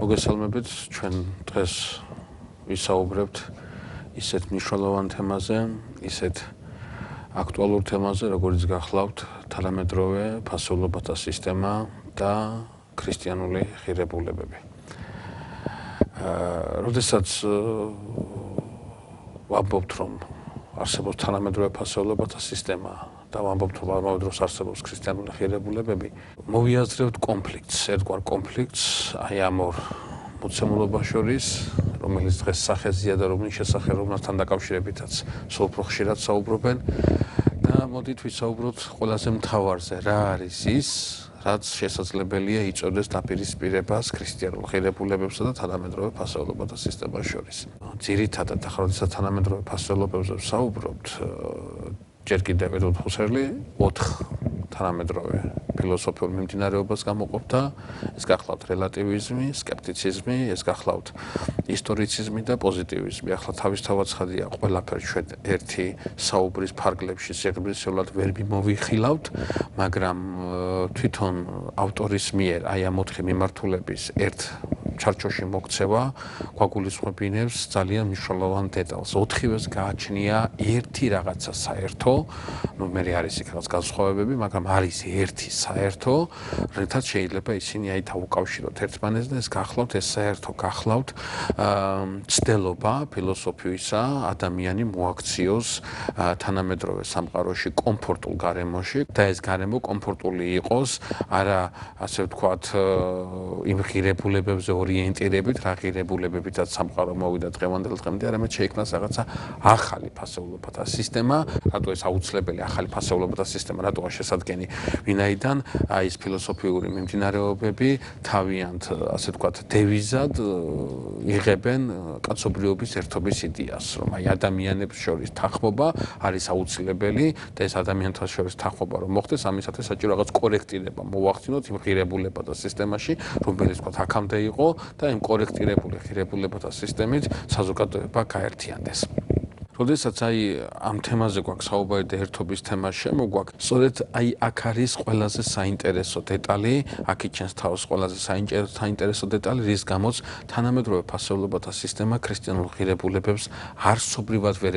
მოგესალმებით, ჩვენ დღეს ვისაუბრებთ ისეთ მნიშვნელოვან თემაზე, ისეთ აქტუალურ თემაზე, როგორც გახლავთ თანამედროვე ფასეულობათა სისტემა და ქრისტიანული ღირებულებები. როდესაც ვამბობთ, რომ არსებობს თანამედროვე ფასეულობათა სისტემა და ვამბობთ, რომ ამავე დროს არსებობს ქრისტიანული ღირებულებები, მოვიაზრებთ კონფლიქტს, ერთგვარ კონფლიქტს, აი ამ ორ მოცემულობას შორის, რომელიც დღეს სახეზეა და რომლის შესახებ რომელთან დაკავშირებითაც სულ უფრო ხშირად საუბრობენ და მოდით ვისაუბროთ ყველაზე მთავარზე, რა არის ის, რაც შესაძლებელია იწოდეს დაპირისპირებას ქრისტიანულ ღირებულებებსა და თანამედროვე ფასეულობათა სისტემას შორის. ძირითადად, ახლა როდესაც თანამედროვე ფასეულობებზე ვსაუბრობთ, ჯერ კიდევ ედვარდ ჰუსერლი 4 თანამედროვე ფილოსოფიურ მიმდინარეობას გამოყოფდა. ეს გახლავთ რელატივიზმი, სკეპტიციზმი, ეს გახლავთ ისტორიციზმი და პოზიტივიზმი. ახლა თავისთავად ცხადია, ყველაფერს ჩვენ ერთი საუბრის ფარგლებში სიღრმისეულად ვერ მიმოვიხილავთ, მაგრამ თვითონ ავტორის მიერ აი ამ 4 მიმართულების ერთ ჩარჩოში მოქცევა გვაგულისხმობინებს ძალიან მნიშვნელოვან დეტალს. 4-ვეს გააჩნია ერთი რაღაცა საერთო, მე არის იქ რაღაც განსხვავებები, მაგრამ არის ერთი საერთო, რითაც შეიძლება ისინი აი დაუკავშიროთ ერთმანეთს და ეს გახლავთ, ეს საერთო გახლავთ ცდელობა ფილოსოფიისა, ადამიანი მოაქციოს თანამედროვე სამყაროში კომფორტულ გარემოში და ეს გარემო კომფორტული იყოს არა ასე ვთქვათ იმ ღირებულებებზე ორიენტირებით, რა ღირებულებებითაც სამყარო მოვიდა დღევანდელ დღემდე, არამედ შეიქმნას რაღაცა ახალი ფასეულობათა სისტემა, რატო ეს აუცილებელი ახალი ფასეულობათა სისტემა, რატოა შესაძლებელი, ვინაიდან აი ეს ფილოსოფიური მიმდინარეობები თავიანთ, ასე ვთქვათ, დევიზად იღებენ კაცობრიობის ერთობის იდეას, რომ აი ადამიანებს შორის თანხმობა არის აუცილებელი და ეს ადამიანთა შორის თანხმობა რომ მოხდეს, ამისათვის საჭირო რაღაც კორექტირება მოვახდინოთ იმ ღირებულებათა სისტემაში, რომელიც ვთქვათ აქამდე იყო და იმ კორექტირებული ღირებულებათა სისტემით საზოგადოება გაერთიანდეს. როდესაც აი ამ თემაზე გვაქვს საუბარი და ერთობის თემა შემოგვაქვს, სწორედ აი აქ არის ყველაზე საინტერესო დეტალი, აქ იჩენს თავს ყველაზე საინტერესო დეტალი, რის გამოც თანამედროვე ფასეულობათა სისტემა ქრისტიანულ ღირებულებებს არსობრივად ვერ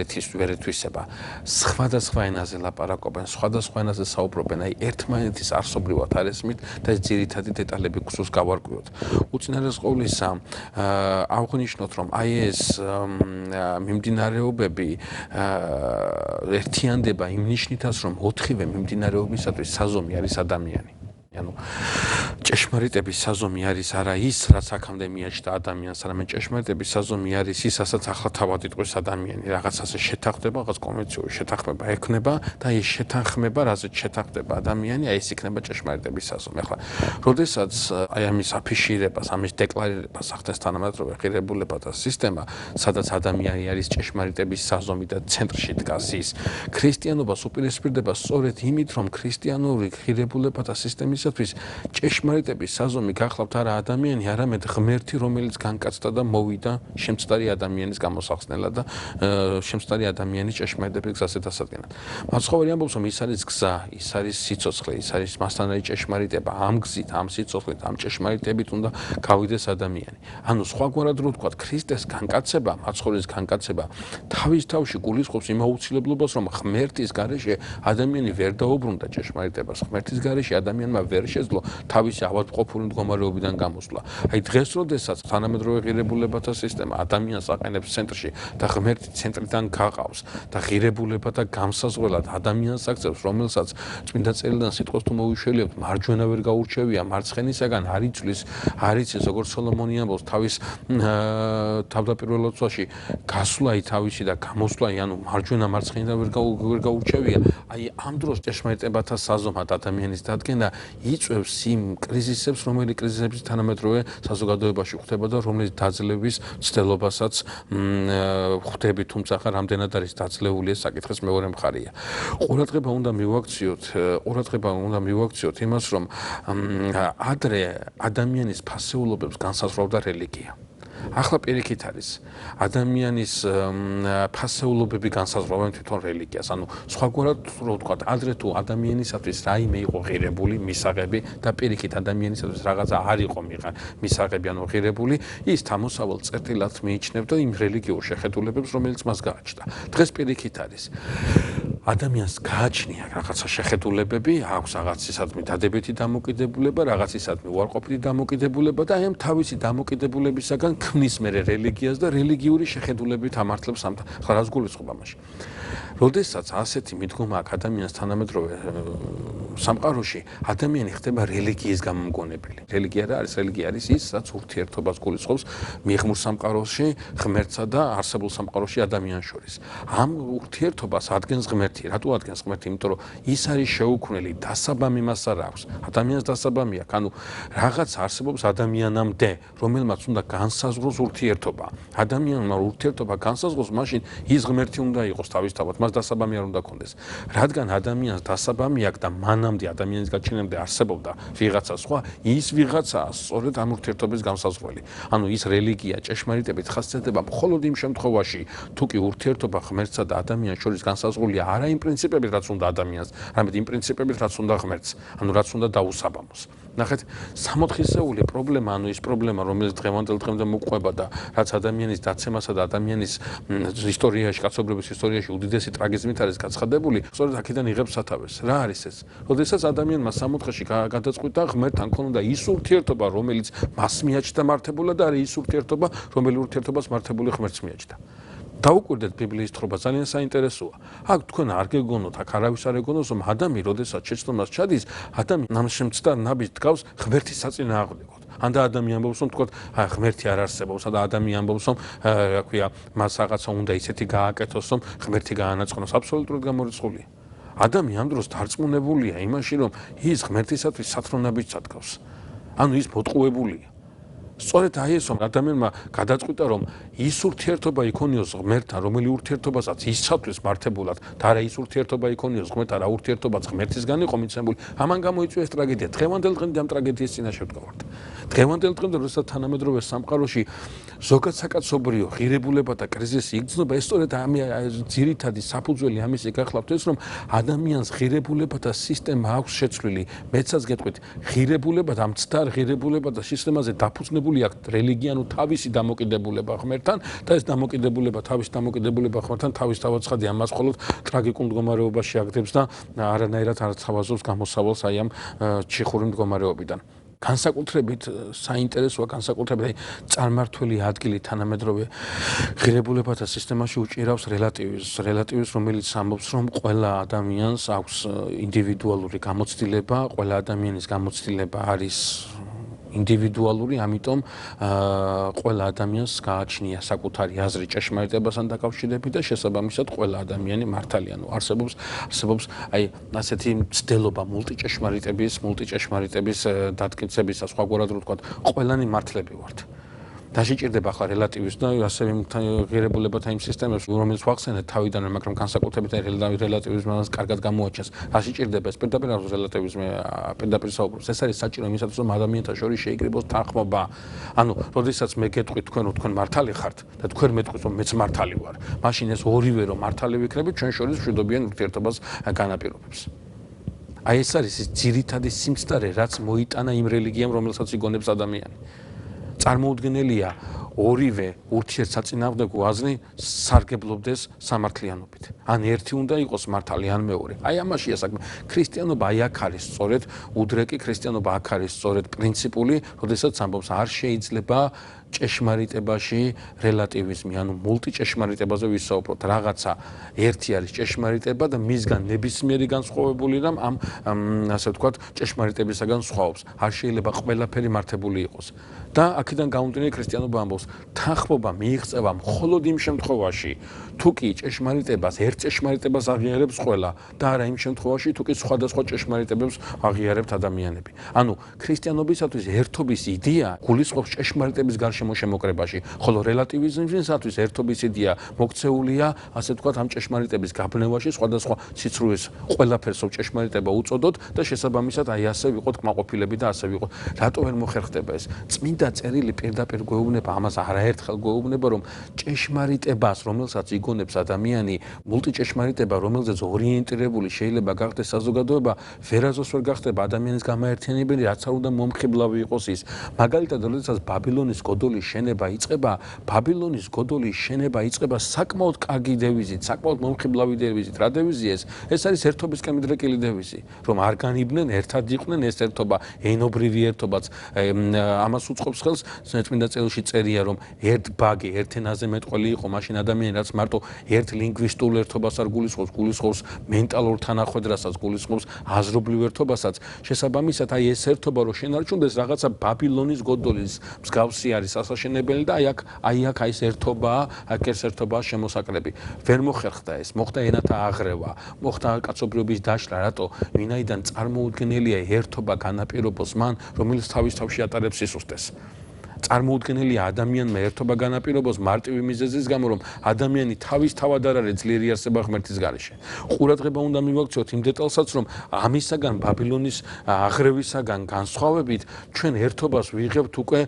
ეთვისება. სხვადასხვა ენაზე ლაპარაკობენ, სხვადასხვა ენაზე საუბრობენ, აი ერთმანეთის არსობრივად არ ესმით და ეს ძირითადი დეტალები გსურს გავარკვიოთ. უწინარეს ყოვლისა, აღვნიშნოთ, რომ აი ეს მიმდინარეობები ერთიანდება იმ ნიშნითაც, რომ 4-ვე მიმდინარეობისათვის საზომი არის ადამიანი. ანუ ჭეშმარიტების საზომი არის არა ის, რაც აქამდე მიაჩნდა ადამიანს, არამედ ჭეშმარიტების საზომი არის ის, რასაც ახლა თავად იტყვის ადამიანი, რაღაცაზე შეთანხმება, რაღაც კონვენციური შეთანხმება ექნება და ეს შეთანხმება, რაზეც შეთანხმდება ადამიანი, აი ეს იქნება ჭეშმარიტების საზომი. ახლა, როდესაც აი ამის აფიშირებას, ამის დეკლარირებას ახდენს თანამედროვე ღირებულებათა სისტემა, სადაც ადამიანი არის ჭეშმარიტების საზომი და ცენტრში დგას ის, ქრისტიანობას უპირისპირდება სწორედ იმით, რომ ქრისტიანული ღირებულებათა სისტემის ჭეშმარიტების საზომი გახლავთ არა ადამიანი, არამედ ღმერთი, რომელიც განკაცდა და მოვიდა შემწყდარი ადამიანის გამოსახსნელად და შემწყდარი ადამიანის ჭეშმარიტების გზაზე დასადგენად. მაცხოვარი ამბობს, რომ ის არის გზა, ის არის სიცოცხლე, ის არის მასთან არის ჭეშმარიტება, ამ გზით, ამ სიცოცხლით, ამ ჭეშმარიტებით უნდა გავიდეს ადამიანი. ანუ სხვაგვარად რო ვთქვათ, ქრისტეს განკაცება, მაცხოვრის განკაცება თავის თავში გულისხმობს იმ აუცილებლობას, რომ ღმერთის გარეშე ადამიანი ვერ დაუბრუნდა ჭეშმარიტებას, ღმერთის გარეშე ადამიანმა ვერ შეძლო თავისი ავადმყოფური მდგომარეობიდან გამოსვლა. აი დღეს, როდესაც თანამედროვე ღირებულებათა სისტემა ადამიანს აყენებს ცენტრში და ღმერთი ცენტრიდან გაყავს და ღირებულებათა გამსაზღვრელად ადამიანს აქცევს, რომელსაც წმინდა წერილიდან სიტყვის თუ მოვიშველიებთ, მარჯვენა ვერ გაურჩევია, მარცხენისაგან არ იცვლის, არ იცის, როგორც სოლომონი ამბობს, თავის თავდაპირველ ლოცვაში გასვლაი თავისი და გამოსვლაი, ანუ მარჯვენა მარცხენა ვერ გაურჩევია. აი ამ დროს ჭეშმარიტებათა საზომად ადამიანის დადგენა იწვევს იმ კრიზისებს, რომელიც კრიზისების თანამედროვე საზოგადოებაში ხდება და რომლის დაძლევის ცდელობასაც ხვდები, თუმცა ხა რამდენად არის დაძლეული ეს საკითხის მეორე მხარეა. ყურადღება უნდა მივაქციოთ იმას, რომ ადრე ადამიანის ფასეულობებს განსაზღვრავდა რელიგია. ახლა პირიქით არის ადამიანის ფასეულობები განსაზღვრავენ თვითონ რელიგიას. ანუ სხვაგვარად რო ვთქვათ, ადრე თუ ადამიანისათვის რაიმე იყო ღირებული მისაღები და პირიქით ადამიანისათვის რაღაცა არ იყო მისაღები ანუ ღირებული, ის თამოსავალ წერტილად მიიჩნევდა იმ რელიგიურ შეხედულებებს, რომელიც მას გააჩნდა. დღეს პირიქით არის ადამიანს გააჩნია რაღაცა შეხედულებები, აქვს რაღაცისადმი დადებითი დამოკიდებულება, რაღაცისადმი უარყოფითი დამოკიდებულება და აი ამ თავისი დამოკიდებულებისაგან ქმნის მერე რელიგიას და რელიგიური შეხედულებით ამართლებს ამ ხარას გულისხმობა მაშინ. როდესაც ასეთი მიდგომა აქვს ადამიანს თანამედროვე სამყაროში, ადამიანი ხდება რელიგიის გამომგონებელი. რელიგია რა არის? რელიგია არის ის, რაც ურთიერთობას გულისხმობს მიღმურ სამყაროში, ღმერთსა და არსებულ სამყაროში ადამიანს შორის. ამ ურთიერთობას ადგენს ღმერთი. რატო ადგენს ღმერთი? იმიტომ რომ ის არის შეუქმნელი, დასაბამი მას არ აქვს. ადამიანს დასაბამი აქვს. ანუ რაღაც არსებობს ადამიანამდე, რომელმაც უნდა განსაზღვროს ურთიერთობა. ადამიანმა ურთიერთობა განსაზღვროს, მაშინ ის ღმერთი უნდა იყოს თავისთავად, მას დასაბამი არ უნდა ქონდეს. რადგან ადამიანს დასაბამი აქვს და მანამდე ადამიანის გაჩენამდე არსებობდა ვიღაცა სხვა, ის ვიღაცაა სწორედ ამ ურთიერთობის განსაზღვრელი. ანუ ის რელიგია ჭეშმარიტებით ხასიათდება მხოლოდ იმ შემთხვევაში, თუ კი ურთიერთობა ღმერთსა და ადამიანს შორის განსაზღვრულია არა იმ პრინციპებით, რაც უნდა ადამიანს, არამედ იმ პრინციპებით, რაც უნდა ღმერთს, ანუ რაც უნდა დაუსაბამოს. ნახეთ, სამოთხისეული პრობლემა, ანუ ის პრობლემა, რომელიც დღევანდელ დღემდე მოყვება და რაც ადამიანის დაცემასა და ადამიანის ისტორიაში, კაცობრიობის ისტორიაში უდიდესი ტრაგიზმით არის გაცხადებული, სწორედ აქედან იღებს სათავეს. რა არის ეს? როდესაც ადამიანმა სამოთხეში გადაწყვიტა ღმერთთან ქონოდა ის ურთიერთობა, რომელიც მას მიაჩნდა მართებულად და არა ის ურთიერთობა, რომელიც ურთიერთობას მართებული ღმერთს მიაჩნდა. დაუკვირდეთ ბიბლიის თხრობა ძალიან საინტერესოა. აქ თქვენ არ გეგონოთ, აქ არავის არ ეგონოს, რომ ადამი, როდესაც შეცდომას ჩადის, ადამი ნამშემცდა ნაბის დგავს ღმერთის საწინააღმდეგოდ. ან და ადამი ამბობს, რომ თქვათ, ღმერთი არ არსებობს და ადამი ამბობს, რომ რა ქვია, მას რაღაცა უნდა ისეთი გააკეთოს, რომ ღმერთი გაანაწყნოს. აბსოლუტურად გამორიცხულია. ადამი ამ დროს დარწმუნებულია იმაში, რომ ის ღმერთისათვის სათრონაბიჯს ადგავს. ანუ ის მოტყუებულია. სწორედ აი ეს რომ ადამიანმა გადაწყვიტა რომ ის ურთიერთობა იქონიოს ღმერთთან, რომელი ურთიერთობასაც ისცათვის მართებულად და არა ის ურთიერთობა იქონიოს ღმერთთან, რა ურთიერთობაც ღმერთისგან იყო მიცემული, ამან გამოიწვია ეს ტრაგედია. დღევანდელ დღემდე ამ ტრაგედიის წინაშე ვდგავართ. დღევანდელ დღემდე როდესაც თანამედროვე სამყაროში ზოგად საკაცობრიო ღირებულება და კრიზისი იგრძნობა, ეს სწორედ ამ ძირითადი საფუძველი ამისი გახლავთ ეს რომ ადამიანს ღირებულება და სისტემა აქვს შეცვლილი. მეცაც გეტყვით, ღირებულება და მცდარ ღირებულება და სისტემაზე დაფუძნებული აქვს რელიგია, ანუ თავისი დამოკიდებულება ღმერთთან და ეს დამოკიდებულება, თავისი დამოკიდებულება ღმერთთან თავისთავად ცხადია, მას მხოლოდ ტრაგიკულ მდგომარეობაში აგდებს და არანაირად არ თავაზობს გამოსავალს აი ამ ჩიხური მდგომარეობიდან. განსაკუთრებით საინტერესოა განსაკუთრებით წარმართველი ადგილი თანამედროვე ღირებულებათა სისტემაში უჭირავს რელატივიზმს, რომელიც ამბობს, რომ ყველა ადამიანს აქვს ინდივიდუალური გამოცდილება, ყველა ადამიანის გამოცდილება არის ინდივიდუალური, ამიტომ ყველა ადამიანს გააჩნია საკუთარი აზრი ჭეშმარიტებასთან დაკავშირებით და შესაბამისად ყველა ადამიანი მართალი, ანუ არსებობს აი ასეთი მცდელობა მულტიჭეშმარიტების დატკიცების და სხვაგვარად რო ვთქვათ, ყველანი მართლები ვართ. დაშიჭირდება ახლა რელატივიზმი და ასევე ღირებულებათა იმ სისტემებს, რომელიც ვახსენეთ თავიდანვე, მაგრამ განსაკუთრებით რელატივიზმი მას კარგად გამოაჩენს. დაშიჭირდება ეს პირდაპირ რელატივიზმი პირდაპირ საუბრობს. ეს არის საჭირო იმისათვის, რომ ადამიანთა შორის შეიკრიბოს თანხმობა. ანუ, როდესაც მე გეტყვით თქვენ მართალი ხართ და თქვენ მეტყვით, რომ მეც მართალი ვარ, მაშინ ეს ორივე რომ მართალი ვიქნებით, ჩვენ შორის მშვიდობიან ურთიერთობას განაპირობებს. აი ეს არის ის ძირითადი სიმცდარე, რაც მოიტანა იმ რელიგიამ, რომელსაც იგონებს ადამიანი. წარმოუდგენელია ორივე ურთიერთსაწინააღმდეგო აზრი სარგებლობდეს სამართლიანობით. ან ერთი უნდა იყოს მართალი, ან მეორე. აი ამაშია საქმე. ქრისტიანობა აი აქ არის სწორედ უდრეკი, ქრისტიანობა აქ არის სწორედ პრინციპული, როდესაც ამბობს არ შეიძლება ჭეშმარიტებაში რელატივიზმი, ანუ მულტიჭეშმარიტებაზე ვისაუბროთ. რაღაცა ერთი არის ჭეშმარიტება და მისგან ნებისმიერი განსხვავებული რამ ამ ასე ვთქვათ, ჭეშმარიტებისაგან სხვაობს. არ შეიძლება ყველაფერი მართებული იყოს. და აქედან გამომდინარე ქრისტიანობა ამბობს, თანხმობა მიიღწევა მხოლოდ იმ შემთხვევაში, თუ კი ჭეშმარიტებას, ერთ ჭეშმარიტებას აღიარებს ყველა და არა იმ შემთხვევაში, თუ კი სხვადასხვა ჭეშმარიტებებს აღიარებთ ადამიანები. ანუ ქრისტიანობისათვის ერთობის იდეა გულისხმობს ჭეშმარიტების გარშემო გარშემო შემოკრებაში. ხოლო რელატივიზმისათვის ერთობის იდეა მოქცეულია, ასე ვთქვათ, ამ ჭეშმარიტების გაბნევაში, სხვადასხვა სიცრუეს ყველაფერს ჭეშმარიტება უწოდოთ და შესაბამისად აი ასე ვიყოთ კმაყოფილები და ასე ვიყოთ. რატო ვერ მოხერხდება ეს? წმინდა წერილი პირდაპირ გვეუბნება, ამას არაერთხელ გვეუბნება, რომ ჭეშმარიტებას, რომელსაც იგონებს ადამიანი, მულტიჭეშმარიტება, რომელზეც ორიენტირებული შეიძლება გახდეს საზოგადოება, ვერასდროს ვერ გახდება ადამიანის გამაერთიანებელი, რაც არ უნდა მომხიბლავი იყოს ის. მაგალითად, როდესაც ბაბილონის გოდოლის შენება იწყება საკმაოდ კარგი დევიზით, საკმაოდ მომხიბლავი დევიზით. რა დევიზია ეს? ეს არის ერთობისკენ მიდრეკილი დევიზი, რომ არ განიბნენ, ერთად იყვნენ, ეს ერთობა, ენობრივი ერთობაც. ამას უწყობს ხელს წმინდა წერილში წერია, რომ ერთ ბაგი, ერთ ენაზე მეტყველი იყო, მაშინ ადამიანი რაც მარტო ერთ ლინგვისტურ ერთობას არ გულისხმობს, მენტალურ თანახვედრასაც გულისხმობს, აზრობრივ ერთობასაც. შესაბამისად, აი ეს ერთობა რო შენარჩუნდეს, რაღაცა ბაბილონის გოდოლის მსგავსი არის ასაშენებელი და აი აქ ეს ერთობაა, ეს ერთობაა შემოსაკრები. ვერ მოხერხდა ეს, მოხდა ენათა აღრევა, მოხდა კაცობრიობის დაშლა, რატო? ვინაიდან წარმოუდგენელია ერთობა განაპირობოს მან, რომელიც თავის თავში ატარებს სისუსტეს. წარმოუდგენელია ადამიანმა ერთობა განაპირობოს მარტივი მიზეზის გამო, რომ ადამიანი თავისთავად არ არის ძლიერი არსება ღმერთის გარეშე. ყურადღება უნდა მივაქციოთ იმ დეტალსაც, რომ ამისაგან ბაბილონის აღრევისაგან განსხვავებით ჩვენ ერთობას ვიღებთ უკვე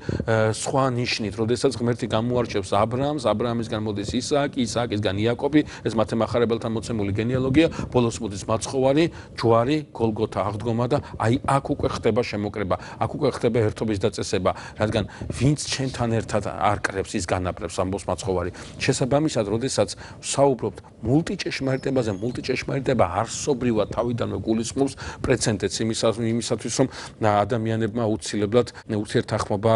სხვა ნიშნით, როდესაც ღმერთი გამოარჩევს აბრაამს, აბრაამისგან მოდის ისააკი, ისააკისგან იაკობი, ეს მათე მახარებელთან მოცემული გენეალოგია, ბოლოს მოდის მაცხოვარი, ჯვარი, გოლგოთა აღდგომა და აი აქ უკვე ხდება შემოკრება, აქ უკვე ხდება ერთობის დაწესება, რადგან ვინც ჩემთან ერთად არ კრებს, ის განაპრებს ამბობს მაცხოვარი. შესაბამისად, როდესაც ვსაუბრობთ მულტიჭეშმარიტებაზე, მულტიჭეშმარიტება არსობრივად თავიდანვე გულისხმობს პრეცედენტს იმისათვის, რომ ადამიანებმა აუცილებლად ურთიერთთანხმობა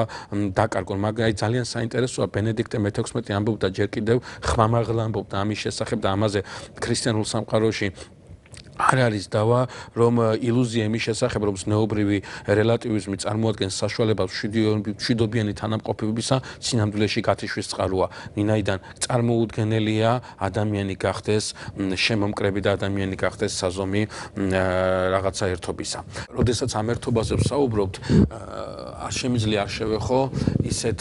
დაკარგონ. მაგრამ ძალიან საინტერესოა, ბენედიქტე მე-16 ამბობდა ჯერ კიდევ ხმამაღლა ამბობდა ამის შესახებ და ამაზე ქრისტიანულ სამყაროში არ არის დავა, რომ ილუზია იმის შესახებ, რომ ზნეობრივი რელატივიზმი წარმოადგენს საშუალებას მშვიდობიანი თანამყოფობისა სინამდვილეში გათიშვის წყაროა. ვინაიდან წარმოუდგენელია ადამიანი გახდეს შემომკრები და ადამიანი გახდეს საზომი რაღაცა ერთობისა. როდესაც ამ ერთობაზე ვსაუბრობთ, არ შემიძლია არ შევეხო ისეთ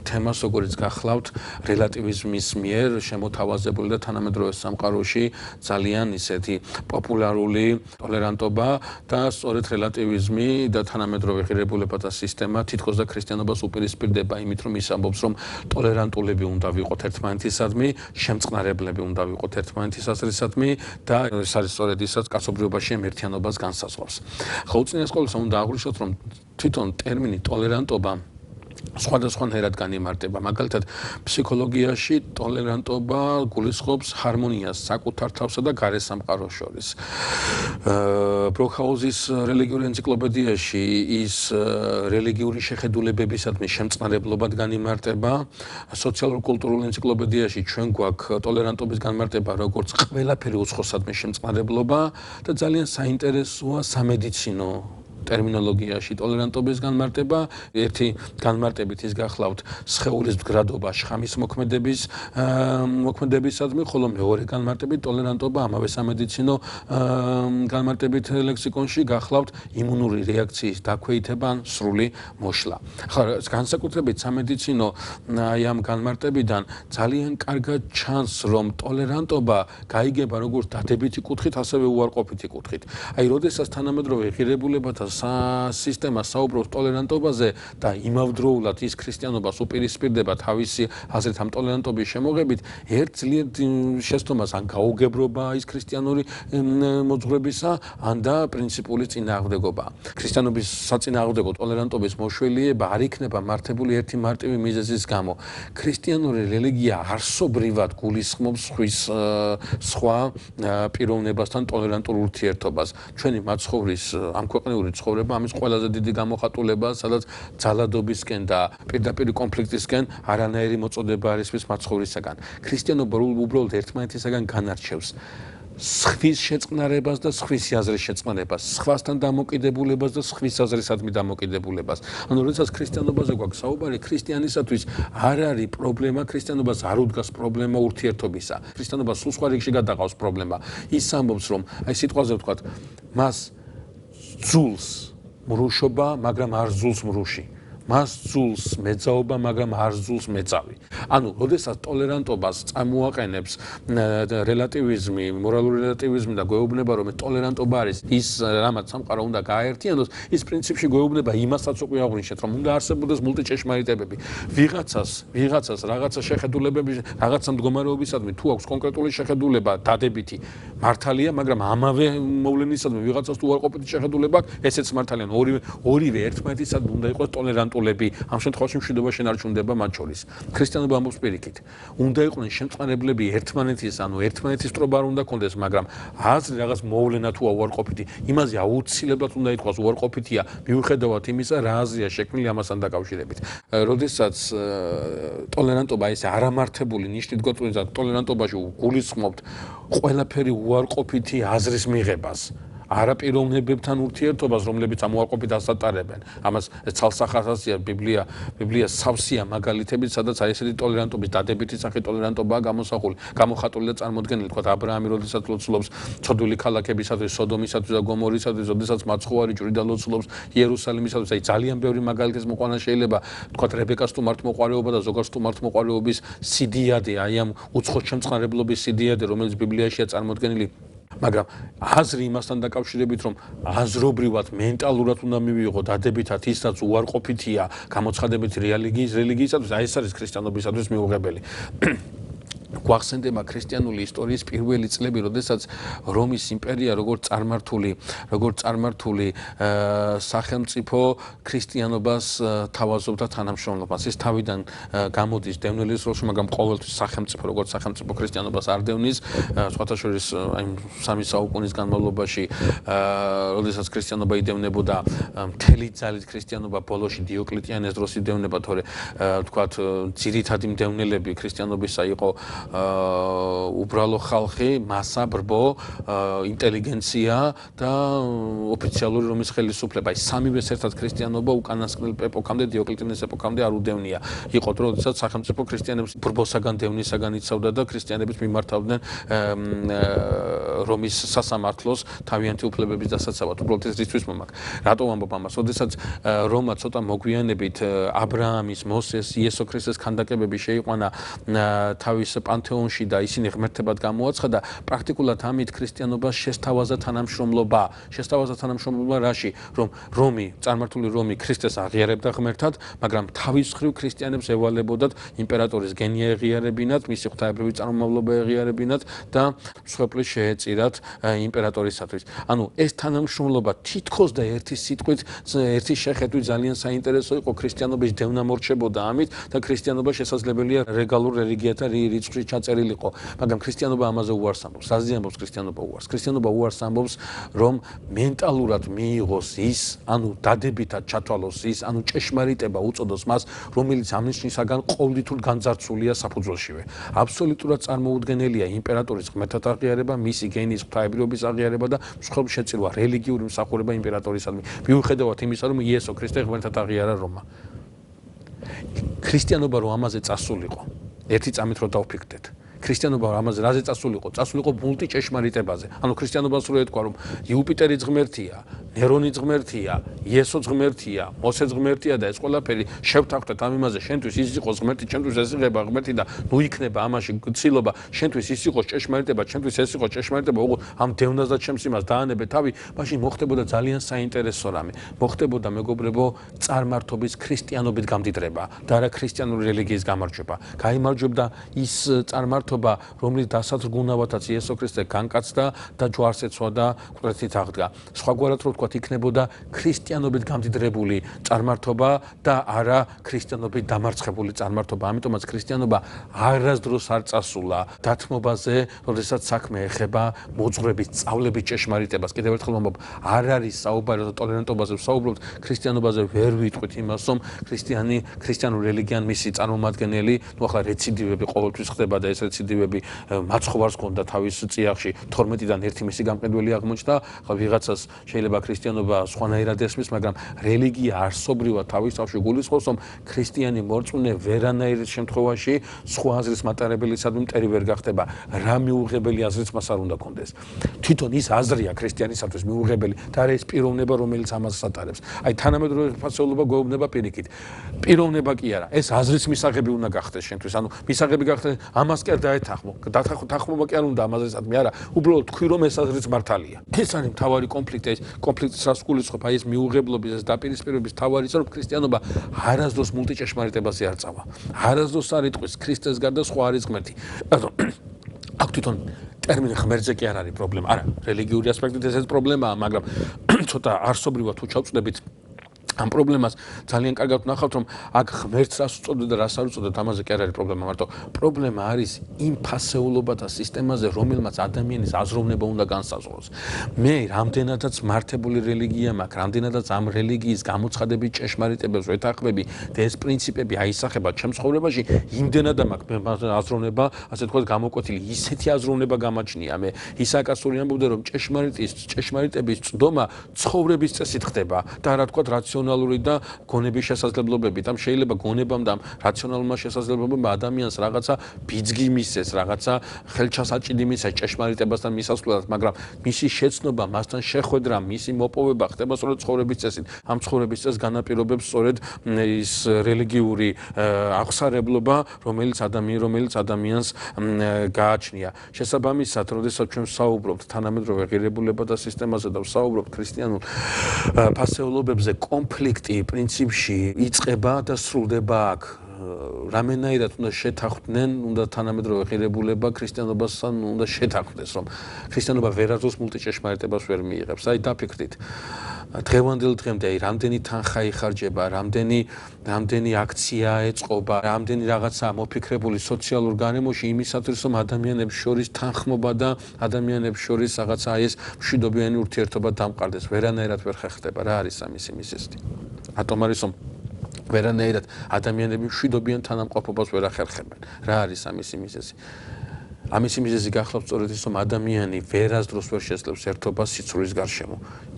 თემას, როგორიც გახლავთ რელატივიზმის მიერ შემოთავაზებული და თანამედროვე სამყაროში ძალიან ისეთი პოპულარული ტოლერანტობა და სწორედ რელატივიზმი და თანამედროვე ღირებულებათა სისტემა თითქოს და ქრისტიანობას უპირისპირდება იმით, რომ ის ამბობს, რომ ტოლერანტულები უნდა ვიყოთ ერთმანეთისადმი, შემწყნარებლები უნდა ვიყოთ ერთმანეთის აზრისადმი და ეს არის სწორედ ისაც კაცობრიობაში ერთიანობას განსაზღვრავს. ხო, უწინარეს ყოვლისა უნდა აღვნიშნოთ, რომ თვითონ ტერმინი ტოლერანტობა სხვადასხვანაირად განიმარტება. მაგალითად, ფსიქოლოგიაში ტოლერანტობა გულისხმობს ჰარმონიას საკუთარ თავსა და გარე სამყაროს შორის. ბროქჰაუზის რელიგიურ ენციკლოპედიაში ის რელიგიური შეხედულებებისადმი შემწყნარებლობად განიმარტება. სოციალურ-კულტურულ ენციკლოპედიაში ჩვენ გვაქვს ტოლერანტობის განმარტება როგორც ყველაფერი უცხოსადმი შემწყნარებლობა და ძალიან საინტერესოა სამედიცინო ტერმინოლოგიაში ტოლერანტობის განმარტება. ერთი განმარტებით ის გახლავთ სხეულის მდგრადობა შხამის მოქმედებისადმი, ხოლო მეორე განმარტებით ტოლერანტობა ამავე სამედიცინო განმარტებით ლექსიკონში გახლავთ იმუნური რეაქციის დაქვეითება ან სრული მოშლა. ხო, განსაკუთრებით სამედიცინო აი ამ განმარტებიდან ძალიან კარგად ჩანს, რომ ტოლერანტობა გაიგება როგორც დადებითი კუთხით, ასევე უარყოფითი კუთხით. აი, როდესაც თანამედროვე ღირებულებათა სისტემა საუბრობს ტოლერანტობაზე და იმავდროულად ის ქრისტიანობას უპირისპირდება თავისი აზრით ამ ტოლერანტობის შემოღებით, ერთ ძლიერ შეცდომას ან გაუგებრობა ის ქრისტიანული მოძღვრებისა, ან და პრინციპული წინააღმდეგობა. ქრისტიანობის საწინააღმდეგო ტოლერანტობის მოშველიება არ იქნება მართებული ერთი მარტივი მიზეზის გამო. ქრისტიანული რელიგია არსობრივად გულისხმობს სხვა პიროვნებასთან ტოლერანტულ ურთიერთობას. ჩვენი მაცხოვრის ამ ქვეყნიური ცხოვრება ამის ყველაზე დიდი გამოხატულებაა, სადაც ძალადობისკენ და პირდაპირ კონფლიქტისკენ არანაირი მოწოდება არ ისმის მაცხოვრისაგან. ქრისტიანობა უბრალოდ ერთმანეთისაგან განარჩევს სხვის შეწყნარებას და სხვის აზრის შეწყნარებას, სხვასთან დამოკიდებულებას და სხვის აზრისადმი დამოკიდებულებას. ანუ როდესაც ქრისტიანობაზე გვაქვს საუბარი, ქრისტიანისათვის არ არის პრობლემა, ქრისტიანობას არ უდგას პრობლემა ურთიერთობისა. ქრისტიანობა სულ სხვა რიგში გადაყავს პრობლემა. ის ამბობს, რომ აი სიტყვაზე ვთქვათ, მას ძულს მრუშობა, მაგრამ არ ძულს მრუში. მას ძულს მეძაობა, მაგრამ არ ძულს მეძავი. ანუ, როდესაც ტოლერანტობას წამოაყენებს რელატივიზმი, მორალური რელატივიზმი და გვეუბნება, რომ ტოლერანტობა არის ის რამაც სამყარო უნდა გააერთიანოს, ის პრინციპში გვეუბნება იმასაც უკვე აღვნიშნეთ, რომ უნდა არსებობდეს მულტიჭეშმარიტებები. ვიღაცას რაღაცა შეხედულებები, რაღაცა მდგომარეობისადმი თუ აქვს კონკრეტული შეხედულება, დადებითი, მართალია, მაგრამ ამავე მოვლენისადმი ვიღაცას თუ უარყოფითი შეხედულება აქვს, ესეც მართალია. ორივე ერთმანეთისადმი უნდა იყოს ტოლერანტულები. ამ შემთხვევაში მშვიდობა შენარჩუნდება მათ შორის. ქრისტიანობა ამბობს პირიქით. უნდა იყვნენ შემწყნარებლები ერთმანეთის, ანუ ერთმანეთის სტრობა არ უნდა კონდეს, მაგრამ აზრი რაღაც მოვლენა თუ უარყოფითი, იმაზე აუცილებლად უნდა ითქვას უარყოფითია, მიუხედავად იმისა, რა აზრია შექმნილი ამასთან დაკავშირებით. როდესაც ტოლერანტობა ესე არამართებული ნიშნით გვაწყვეტს, ტოლერანტობაში გულისხმობთ ყველაფერი უარყოფითი აზრის მიღებას. არაპიროვნებებთან ურთიერთობას, რომლებიც ამ უარყოფით ასატარებენ. ამას ცალსახასია ბიბლია სავსეა მაგალითებით, სადაც აი ესეთი ტოლერანტობის დადებითი სახე ტოლერანტობაა გამოსახული, გამოხატული და წარმოდგენილი, თქვა ა ブラ ამი როდესაც ლოცულობს ცოდვილი ქალაქებისათვის, სოდომისათვის და გომორისათვის, როდესაც მაცხოვარი ჭვრით და ლოცულობს იერუსალიმისათვის, აი ძალიან ბევრი მაგალითის მოყვანა შეიძლება, თქვა რებეკას სტუმართმოყვარეობა და ზოგადად სტუმართმოყვარეობის სიდიადე, აი ამ უცხო შემწყნარებლობის სიდიადე, რომელიც ბიბლიაშია წარმოდგენილი. მაგრამ აზრი იმასთან დაკავშირებით, რომ აზრობრივად, მენტალურად უნდა მივიღო დადებითად ის, რაც უარყოფითია, გამოცხადებითი რელიგიისათვის, აი ეს არის ქრისტიანობისათვის მიუღებელი. გვახსენდება ქრისტიანული ისტორიის პირველი წლები, როდესაც რომის იმპერია როგორც წარმართული სახელმწიფო ქრისტიანობას თავაზობდა თანამშრომლობას. ის თავიდან გამოდის დევნილის როლში, მაგრამ ყოველთვის სახელმწიფო როგორც სახელმწიფო ქრისტიანობას არ დევნის. სხვათა შორის აი 3 საუკუნის განმავლობაში, როდესაც ქრისტიანობა იდევნებოდა, მთელი ძალით ქრისტიანობა ბოლოში დიოკლეტიანეს დროს იდევნება, თორე თქვათ ძირითადი მდევნელები ქრისტიანობისა იყო უბრალო ხალხი, მასა, ბრბო, ინტელიგენცია და ოფიციალური რომის ხელისუფლება. აი სამივეს ერთად ქრისტიანობა უკანასკნელ ეპოქამდე, დიოკლეტიანეს ეპოქამდე არ უდევნია. იყო დრო, როდესაც სახელმწიფო ქრისტიანებს ბრბოსაგან, დევნისაგან იცავდა და ქრისტიანებს მიმართავდნენ რომის სასამართლოს თავიანთი უფლებების დასაცავად. უბრალოდ ეს რისთვის მომაკ. რატო ვამბობ ამას? როდესაც რომა ცოტა მოგვიანებით ა ブラ ამის, მოსეს, იესო ქრისტეს ქანდაკებები შეიყვანა თავის პანთეონში და ისინი ღმერთებად გამოაცხადა, პრაქტიკულად ამით ქრისტიანობას შესთავაზა თანამშრომლობა. შესთავაზა თანამშრომლობა რაში? რომ წარმართული რომი ქრისტეს აღიარებდა ღმერთად, მაგრამ თავის მხრივ ქრისტიანებს ევალებოდათ იმპერატორის გენია ეღიარებინათ, მისი ღვთაებრივი წარმომავლობა ეღიარებინათ და მსხვერპლი შეეწირათ იმპერატორისათვის. ანუ ეს თანამშრომლობა თითქოს და ერთი სიტყვით, ერთი შეხედვით ძალიან საინტერესო იყო, ქრისტიანობის დევნა მორჩებოდა ამით და ქრისტიანობა შესაძლებელია რეგალურ რელიგიათა რიცხვში ჩაწერილიყო, მაგრამ ქრისტიანობა ამაზე უარს ამბობს. რაზე ამბობს ქრისტიანობა უარს? ქრისტიანობა უარს ამბობს, რომ მენტალურად მიიღოს ის, ანუ დადებითად ჩათვალოს ის, ანუ ჭეშმარიტება უწოდოს მას, რომელიც ამ ნიშნისაგან ყოვლითურ განძარცულია საფუძველშივე. აბსოლუტურად წარმოუდგენელია იმპერატორის ღმერთად აღიარება, მისი გენის ღვთაებრიობის აღიარება და მსხვერპლ შეწირვა რელიგიური მსახურება იმპერატორისადმი. მიუხედავად იმისა, რომ იესო ქრისტე ღმერთად აღიარა რომა. ქრისტიანობა რომ ამაზე წასულიყო, ერთი წამით რო დავფიქრდეთ. ქრისტიანობა ამაზე რაზე წასულიყო? წასულიყო მულტიჭეშმარიტებაზე. ანუ ქრისტიანობას რო ეთქვა, რომ იუპიტერი ღმერთია, ნერონი ღმერთია, იესო ღმერთია, მოსე ღმერთია და ეს ყველაფერი შევთანხმდეთ ამ იმაზე, შენთვის ის იყოს ღმერთი, ჩემთვის ეს იღება ღმერთი და ნუ იქნება ამაში ცილობა, შენთვის ის იყოს ჭეშმარიტება, ჩემთვის ეს იყოს ჭეშმარიტება, უყურთ ამ დევნას და ჩემს იმას დაანებე თავი, მაშინ მოხდებოდა ძალიან საინტერესო რამე. მოხდებოდა მეგობრებო, წარმართობის ქრისტიანობით გამდიდრება და არა ქრისტიანული რელიგიის გამარჯვება. გაიმარჯვებდა ის წარმართობა, რომლის დასაძრგუნავათაც იესო ქრისტე განკაცდა და ჯვარს ეცვა და მკვეთრით აღდგა. სხვაგვარად რო ვთქვათ, იქნებოდა ქრისტიანობით გამდიდრებული წარმართობა და არა ქრისტიანობით დამარცხებული წარმართობა. ამიტომაც ქრისტიანობა არასდროს არ წასულა დათმობაზე, როდესაც საქმე ეხება მოძღვრების, სწავლების ჭეშმარიტებას. კიდევ ერთხელ ვამბობ, არ არის საუბარი ტოლერანტობაზე ვსაუბრობთ, ქრისტიანობაზე ვერ ვიტყვით იმას, რომ ქრისტიანული რელიგია მისი წარმომადგენელი, ნუ ახლა რეციდივები ყოველთვის ხდება და ეს რეციდივები მაცხოვარს ჰქონდა თავის წიაღში 12-დან ერთი მისი გამყიდველი აღმოჩნდა. ახლა ვიღაცას შეიძლება ქრისტიანობა სხვანაირად ესმის, მაგრამ რელიგია არსობრივად თავის თავში გულისხმობს, რომ ქრისტიანი მორწმუნე ვერანაირ შემთხვევაში სხვა აზრის მატარებელისადმი მტერი ვერ გახდება. რა მიუღებელი აზრიც მას არ უნდა კონდეს. თვითონ ის აზრია ქრისტიანისათვის მიუღებელი და არა ეს პიროვნება, რომელიც ამას ატარებს. აი თანამედროვე ფასეულობა გვეუბნება პირიქით. პიროვნება კი არა, ეს აზრის მისაღები უნდა გახდეს შენთვის. ანუ მისაღები გახდეს, ამას კი არ დაეთანხმო. დათანხმობა კი არ უნდა ამაზესადმი, არა, უბრალოდ თქვი რომ ეს აზრიც მართალია. ეს არის მთავარი კონფლიქტი, ეს კონფლიქტს რას გულისხმობ, აი ეს მიუღებლობის, ეს დაპირისპირების მთავარი ის რომ ქრისტიანობა არასდროს მულტიჭეშმარიტებაზე არ წავა. არასდროს არ იტყვის ქრისტეს გარდა სხვა არის ღმერთი. აქ თვითონ ტერმინი ღმერთზე კი არ არის პრობლემა. არა, რელიგიური ასპექტით ესეც პრობლემაა, მაგრამ ცოტა არსობრივად თუ ჩავწდებით ამ პრობლემას ძალიან კარგად ვნახავთ, რომ აქ ღმერთს რას უწოდეთ და რას არ უწოდეთ, ამაზე კი არ არის პრობლემა, მარტო პრობლემა არის იმ ფასეულობათა სისტემაზე, რომელმაც ადამიანის აზროვნება უნდა განსაზღვროს. მე რამდენადაც მართებული რელიგია მაქვს, რამდენადაც ამ რელიგიის გამოცხადებით ჭეშმარიტებებს ვეთანხმები და ეს პრინციპები აისახება ჩემს ცხოვრებაში, იმდენად მაქვს აზროვნება, ასე თქვა, გამოკვეთილი, ისეთი აზროვნება გამაჩნია მე. ისააკ ასურიანი ამბობდა, რომ ჭეშმარიტების წვდომა ცხოვრების წესით ხდება და რა თქვა, რაციონალური და გონების შესაძლებლობებით. ამ შეიძლება გონებამ და რაციონალურმა შესაძლებლობებმა ადამიანს რაღაცა ბიძგი მისცეს, რაღაცა ხელჩასაჭიდი მისცეს ჭეშმარიტებასთან მისასვლელად, მაგრამ მისი შეცნობა, მასთან შეხვედრა, მისი მოპოვება ხდება სწორედ ცხოვრების წესით. ამ ცხოვრების წესს განაპირობებს სწორედ ის რელიგიური აღსარებლობა, რომელიც ადამიანს გააჩნია. შესაბამისად, როდესაც ჩვენ ვსაუბრობთ თანამედროვე ღირებულებათა სისტემაზე და ვსაუბრობთ ქრისტიანულ ფასეულობებზე, კონფლიქტი პრინციპში იწყება და სრულდება აქ. რამენაირად უნდა შეთანხმდნენ, უნდა თანამედროვე ღირებულება ქრისტიანობასთან უნდა შეთანხმდეს, რომ ქრისტიანობა ვერასდროს მულტიჭეშმარიტებას ვერ მიიღებს. აი დაფიქრდით. დღევანდელ დღემდე აი რამდენი თანხა იხარჯება, რამდენი აქცია ეწყობა, რამდენი რაღაცა მოფიქრებული სოციალურ გარემოში იმისათვის, რომ ადამიანებს შორის თანხმობა და ადამიანებს შორის რაღაცა ეს მშვიდობიანი ურთიერთობა დამყარდეს. ვერანაირად ვერ ხერხდება. რა არის ამისი მიზეზი? რატომ არის რომ ვერანაირად ადამიანები მშვიდობიან თანამყოფობას ვერ ახერხებენ? რა არის ამისი მიზეზი? ამისი მიზეზი გახლავთ სწორედ ის, რომ ადამიანი ვერასდროს ვერ შეძლებს ერთობას სიცრუის გარშემო.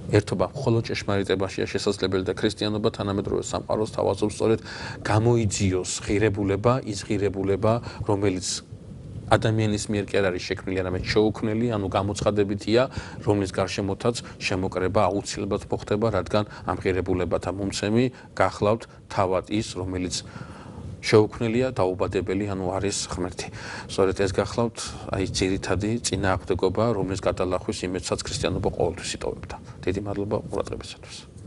ერთობა მხოლოდ ჭეშმარიტებაშია შესაძლებელი და ქრისტიანობა თანამედროვე სამყაროს თავაზობს სწორედ გამოიძიოს ღირებულება, ის ღირებულება, რომელიც ადამიანის მიერ კი არ არის შექმნილი, არამედ შეუქმნელი, ანუ გამოცხადებითია, რომლის გარშემოთაც შემოკრება აუცილებლად მოხდება, რადგან ამ ღირებულებათა მომცემი გახლავთ თავად ის, რომელიც შეუქმნელია, დაუბადებელი, ანუ არის ღმერთი. სწორედ ეს გახლავთ აი ძირითადი წინააღმდეგობა, რომლის გადალახვის იმედსაც ქრისტიანობა ყოველთვის იტოვებდა. დიდი მადლობა ყურადღებისათვის.